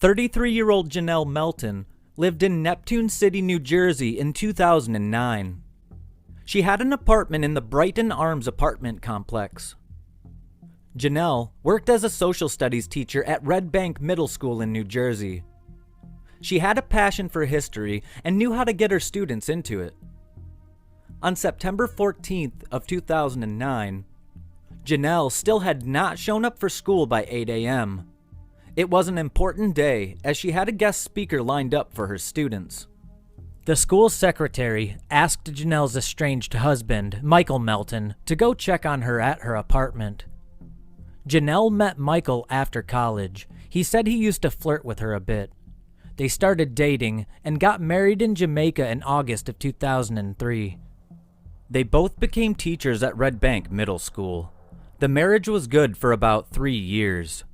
33-year-old Janelle Melton lived in Neptune City, New Jersey in 2009. She had an apartment in the Brighton Arms apartment complex. Janelle worked as a social studies teacher at Red Bank Middle School in New Jersey. She had a passion for history and knew how to get her students into it. On September 14th of 2009, Janelle still had not shown up for school by 8 a.m. It was an important day as she had a guest speaker lined up for her students. The school secretary asked Janelle's estranged husband, Michael Melton, to go check on her at her apartment. Janelle met Michael after college. He said he used to flirt with her a bit. They started dating and got married in Jamaica in August of 2003. They both became teachers at Red Bank Middle School. The marriage was good for about 3 years.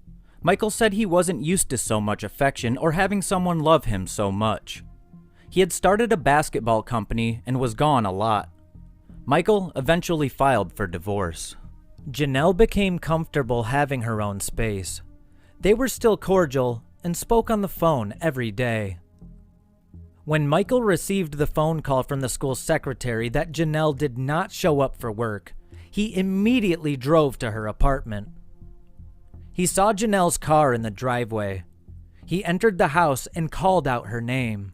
Michael said he wasn't used to so much affection or having someone love him so much. He had started a basketball company and was gone a lot. Michael eventually filed for divorce. Janelle became comfortable having her own space. They were still cordial and spoke on the phone every day. When Michael received the phone call from the school secretary that Janelle did not show up for work, he immediately drove to her apartment. He saw Janelle's car in the driveway. He entered the house and called out her name.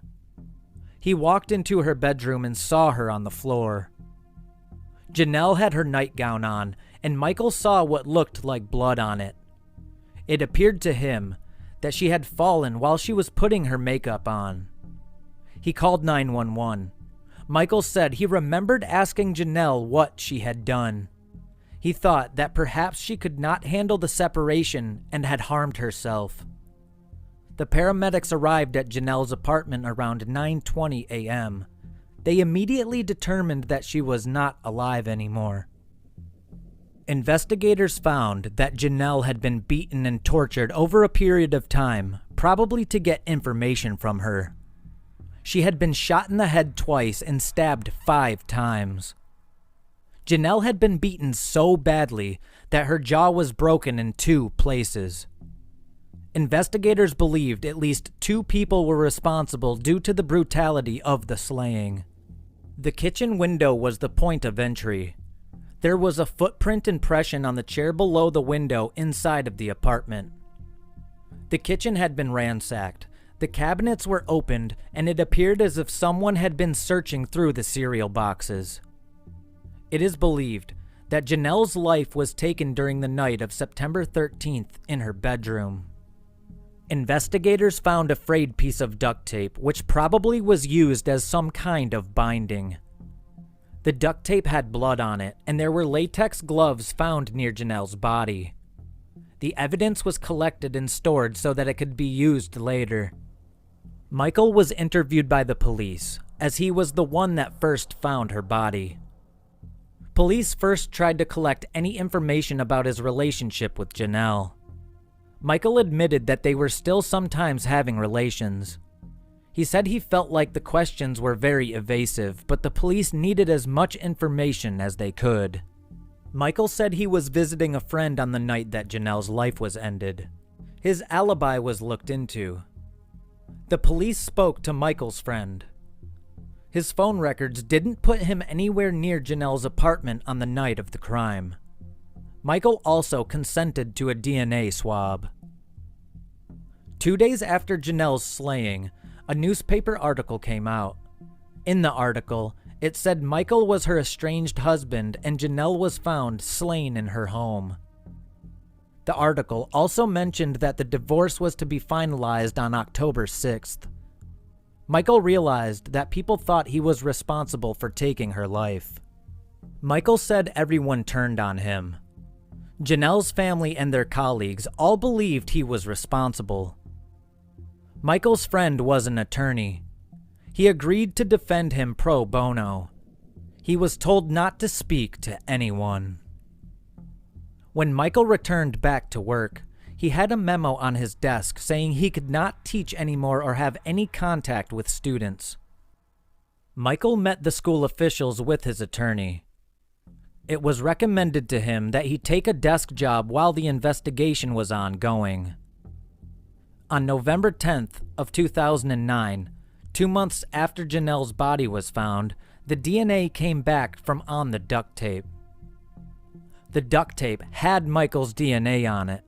He walked into her bedroom and saw her on the floor. Janelle had her nightgown on, and Michael saw what looked like blood on it. It appeared to him that she had fallen while she was putting her makeup on. He called 911. Michael said he remembered asking Janelle what she had done. He thought that perhaps she could not handle the separation and had harmed herself. The paramedics arrived at Janelle's apartment around 9:20 a.m. They immediately determined that she was not alive anymore. Investigators found that Janelle had been beaten and tortured over a period of time, probably to get information from her. She had been shot in the head twice and stabbed 5 times. Janelle had been beaten so badly that her jaw was broken in 2 places. Investigators believed at least 2 people were responsible due to the brutality of the slaying. The kitchen window was the point of entry. There was a footprint impression on the chair below the window inside of the apartment. The kitchen had been ransacked. The cabinets were opened, and it appeared as if someone had been searching through the cereal boxes. It is believed that Janelle's life was taken during the night of September 13th in her bedroom. Investigators found a frayed piece of duct tape, which probably was used as some kind of binding. The duct tape had blood on it, and there were latex gloves found near Janelle's body. The evidence was collected and stored so that it could be used later. Michael was interviewed by the police, as he was the one that first found her body. Police first tried to collect any information about his relationship with Janelle. Michael admitted that they were still sometimes having relations. He said he felt like the questions were very evasive, but the police needed as much information as they could. Michael said he was visiting a friend on the night that Janelle's life was ended. His alibi was looked into. The police spoke to Michael's friend. His phone records didn't put him anywhere near Janelle's apartment on the night of the crime. Michael also consented to a DNA swab. 2 days after Janelle's slaying, a newspaper article came out. In the article, it said Michael was her estranged husband and Janelle was found slain in her home. The article also mentioned that the divorce was to be finalized on October 6th. Michael realized that people thought he was responsible for taking her life. Michael said everyone turned on him. Janelle's family and their colleagues all believed he was responsible. Michael's friend was an attorney. He agreed to defend him pro bono. He was told not to speak to anyone. When Michael returned back to work, he had a memo on his desk saying he could not teach anymore or have any contact with students. Michael met the school officials with his attorney. It was recommended to him that he take a desk job while the investigation was ongoing. On November 10th of 2009, 2 months after Janelle's body was found, the DNA came back from on the duct tape. The duct tape had Michael's DNA on it.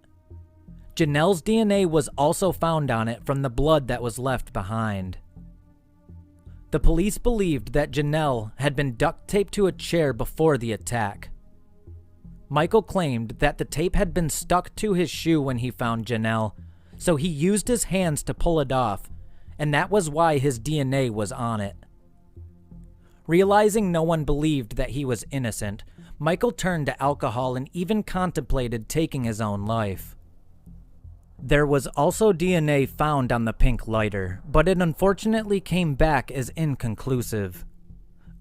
Janelle's DNA was also found on it from the blood that was left behind. The police believed that Janelle had been duct taped to a chair before the attack. Michael claimed that the tape had been stuck to his shoe when he found Janelle, so he used his hands to pull it off, and that was why his DNA was on it. Realizing no one believed that he was innocent, Michael turned to alcohol and even contemplated taking his own life. There was also DNA found on the pink lighter, but it unfortunately came back as inconclusive.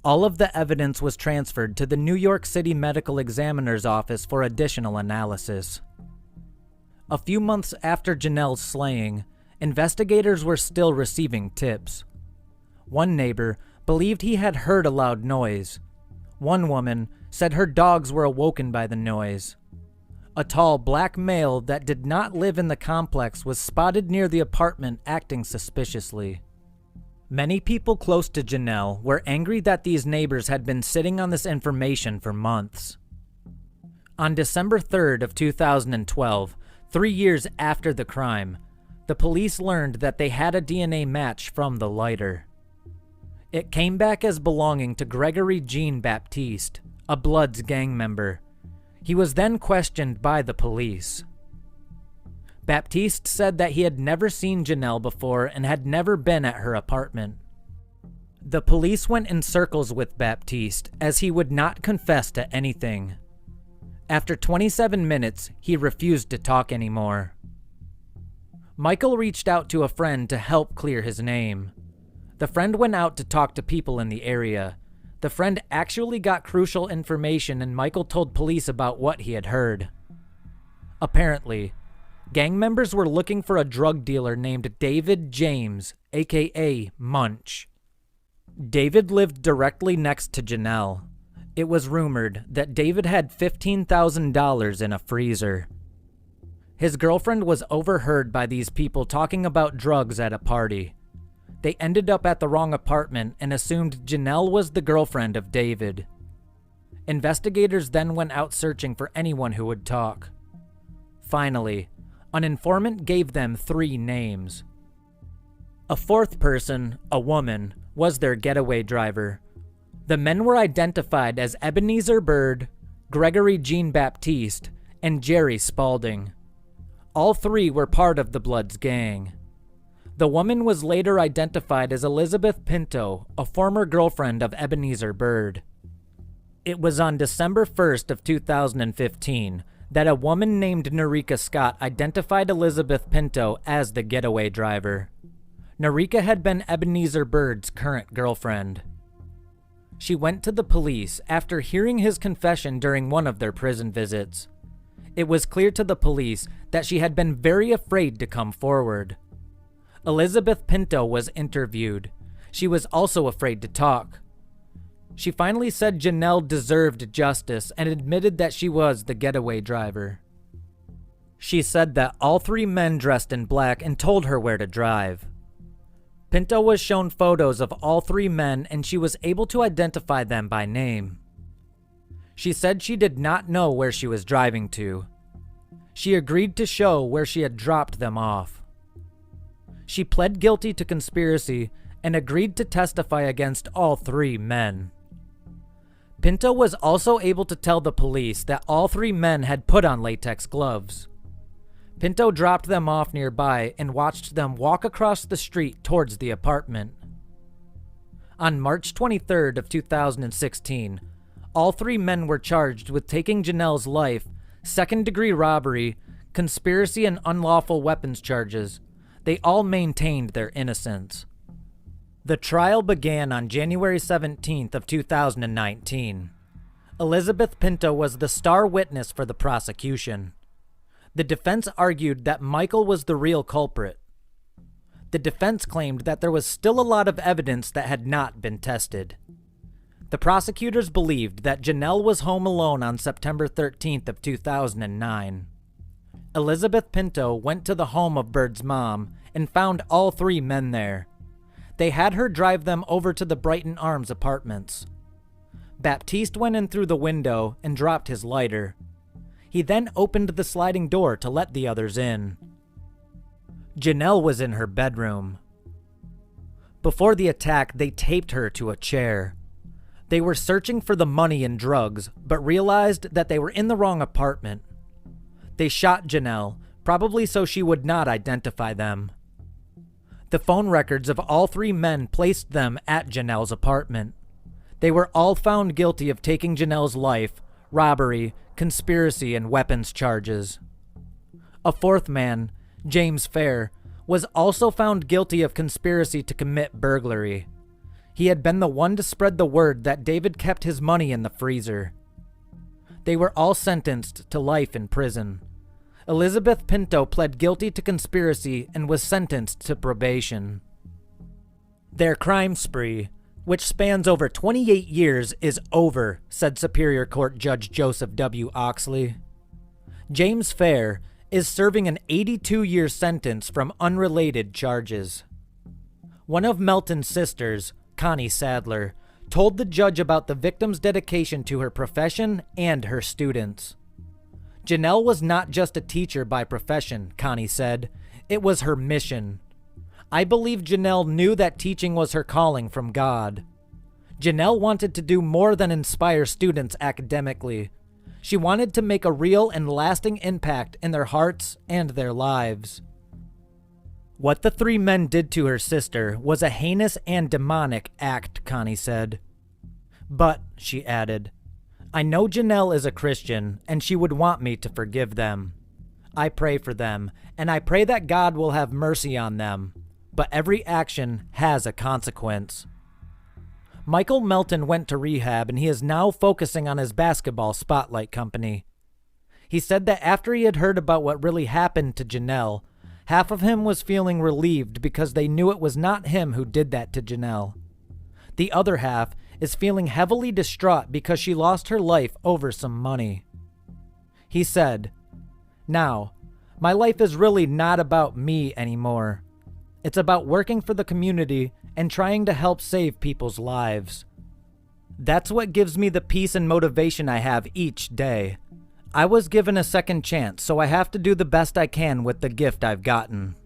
All of the evidence was transferred to the New York City Medical Examiner's Office for additional analysis. A few months after Janelle's slaying, investigators were still receiving tips. One neighbor believed he had heard a loud noise. One woman said her dogs were awoken by the noise. A tall black male that did not live in the complex was spotted near the apartment acting suspiciously. Many people close to Janelle were angry that these neighbors had been sitting on this information for months. On December 3rd of 2012, 3 years after the crime, the police learned that they had a DNA match from the lighter. It came back as belonging to Gregory Jean Baptiste, a Bloods gang member. He was then questioned by the police. Baptiste said that he had never seen Janelle before and had never been at her apartment. The police went in circles with Baptiste as he would not confess to anything. After 27 minutes, he refused to talk anymore. Michael reached out to a friend to help clear his name. The friend went out to talk to people in the area. The friend actually got crucial information, and Michael told police about what he had heard. Apparently, gang members were looking for a drug dealer named David James, aka Munch. David lived directly next to Janelle. It was rumored that David had $15,000 in a freezer. His girlfriend was overheard by these people talking about drugs at a party. They ended up at the wrong apartment and assumed Janelle was the girlfriend of David. Investigators then went out searching for anyone who would talk. Finally, an informant gave them 3 names. A fourth person, a woman, was their getaway driver. The men were identified as Ebenezer Bird, Gregory Jean Baptiste, and Jerry Spalding. All 3 were part of the Bloods gang. The woman was later identified as Elizabeth Pinto, a former girlfriend of Ebenezer Bird. It was on December 1st of 2015 that a woman named Norika Scott identified Elizabeth Pinto as the getaway driver. Norika had been Ebenezer Bird's current girlfriend. She went to the police after hearing his confession during one of their prison visits. It was clear to the police that she had been very afraid to come forward. Elizabeth Pinto was interviewed. She was also afraid to talk. She finally said Janelle deserved justice and admitted that she was the getaway driver. She said that all 3 men dressed in black and told her where to drive. Pinto was shown photos of all 3 men and she was able to identify them by name. She said she did not know where she was driving to. She agreed to show where she had dropped them off. She pled guilty to conspiracy and agreed to testify against all 3 men. Pinto was also able to tell the police that all 3 men had put on latex gloves. Pinto dropped them off nearby and watched them walk across the street towards the apartment. On March 23rd of 2016, all 3 men were charged with taking Janelle's life, second-degree robbery, conspiracy, and unlawful weapons charges. They all maintained their innocence. The trial began on January 17th of 2019. Elizabeth Pinto was the star witness for the prosecution. The defense argued that Michael was the real culprit. The defense claimed that there was still a lot of evidence that had not been tested. The prosecutors believed that Janelle was home alone on September 13th of 2009. Elizabeth Pinto went to the home of Bird's mom and found all 3 men there. They had her drive them over to the Brighton Arms apartments. Baptiste went in through the window and dropped his lighter. He then opened the sliding door to let the others in. Janelle was in her bedroom. Before the attack, they taped her to a chair. They were searching for the money and drugs, but realized that they were in the wrong apartment. They shot Janelle, probably so she would not identify them. The phone records of all 3 men placed them at Janelle's apartment. They were all found guilty of taking Janelle's life, robbery, conspiracy, and weapons charges. A 4th man, James Fair, was also found guilty of conspiracy to commit burglary. He had been the one to spread the word that David kept his money in the freezer. They were all sentenced to life in prison. Elizabeth Pinto pled guilty to conspiracy and was sentenced to probation. Their crime spree, which spans over 28 years, is over, said Superior Court Judge Joseph W. Oxley. James Fair is serving an 82-year sentence from unrelated charges. One of Melton's sisters, Connie Sadler, told the judge about the victim's dedication to her profession and her students. Janelle was not just a teacher by profession, Connie said. It was her mission. I believe Janelle knew that teaching was her calling from God. Janelle wanted to do more than inspire students academically. She wanted to make a real and lasting impact in their hearts and their lives. What the 3 men did to her sister was a heinous and demonic act, Connie said. But, she added, I know Janelle is a Christian, and she would want me to forgive them. I pray for them, and I pray that God will have mercy on them. But every action has a consequence. Michael Melton went to rehab, and he is now focusing on his basketball spotlight company. He said that after he had heard about what really happened to Janelle, half of him was feeling relieved because they knew it was not him who did that to Janelle. The other half is feeling heavily distraught because she lost her life over some money. He said, Now, my life is really not about me anymore. It's about working for the community and trying to help save people's lives. That's what gives me the peace and motivation I have each day. I was given a second chance, so I have to do the best I can with the gift I've gotten.